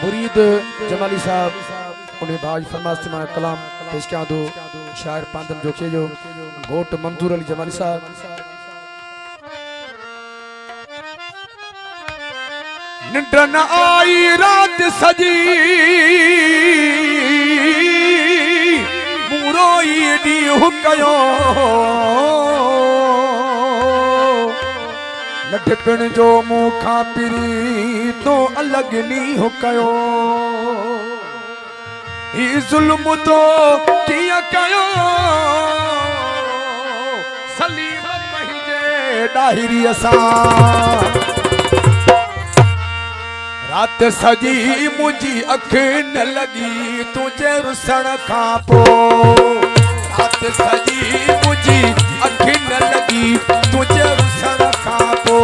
मुरीद जमाली साहब उन्हें भाज फरमास्ते में कलाम पेश किया दो शायर पांदम जोखे जो घोट मंजूर अली जमाली साहब। निंद्र न आई रात सजी मूरोई डी हुकयो लठपिण जो मुंह खां पिरी तो अलग नी हो कयो ही जुल्म तो किया कयो सलीम पंहिंजे डाहिरी असां रात सजी मुंहिंजी अख न लगी तुझे रुसण खां पोइ रात सजी मुंहिंजी अख न लगी तुझे रुसण खां पोइ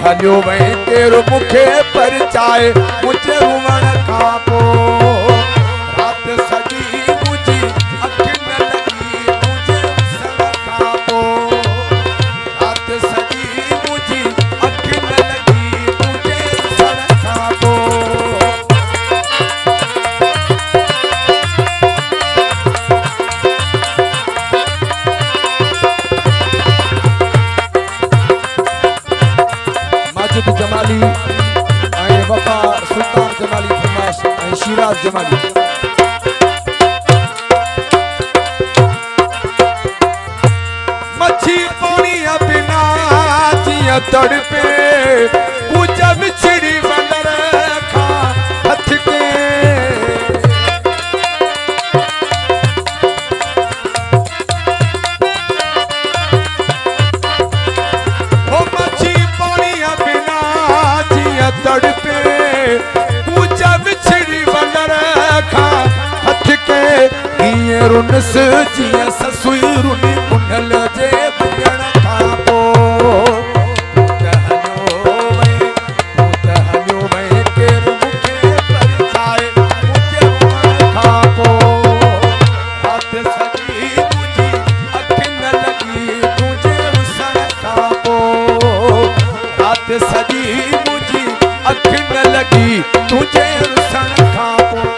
हलियो वई तेरो मुखे परचाए मुझे रुवण खां पोइ रात सजी मुंहिंजी अख न लगी तुझे रुसण खां पोइ रात सजी मुंहिंजी अख न लगी तुझे रुसण खां पोइ जमाली वफा सुल्तान जमाली फरमाश शिराज जमाली मच्छी पानी बिना जिया तड़पे पूजा बिछड़ी बंदर खा हथ के तड़पे पूजा बिछड़ी वंदर खा हथ के इए रुनस जिया ससुई रुनी मुंडल जे बजण खां पोइ हलियो वई तेरो मुखे परचाए मुझे रुवण खां पोइ रात सजी मुंहिंजी अख न लगी तुझे रुसण खां पोइ रात सजी अख न लगी तुझे रुसण खां पोइ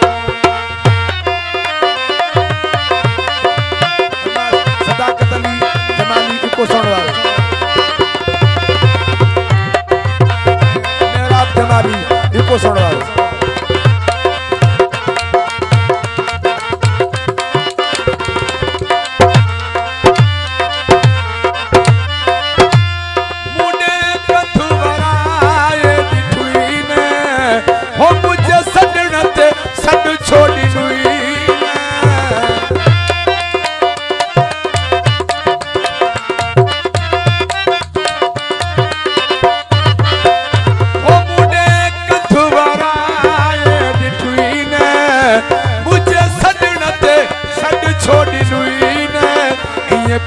सदाकत अली जमाली इको सुण वारो मेहराब जमाली इको सुण वारो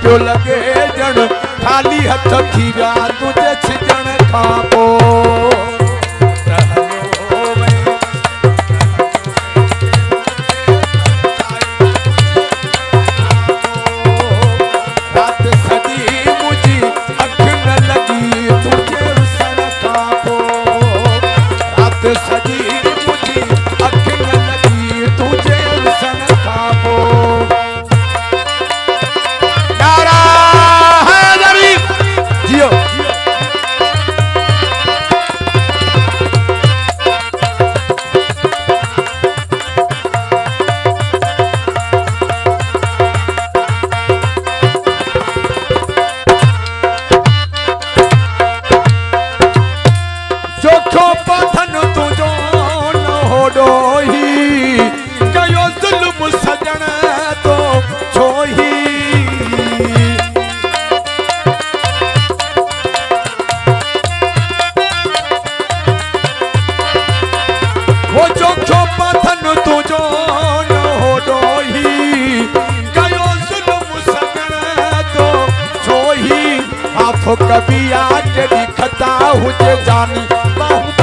पियो लगे जण खाली हथ थी विया तुझे छिजण खां पोइ रात सजी मुंहिंजी अख न लगी तुझे रुसण खां पोइ रात सजी मुंहिंजी अख न लगी तुझे रुसण खां पोइ कभी आके दिखता हुए जानी बाहु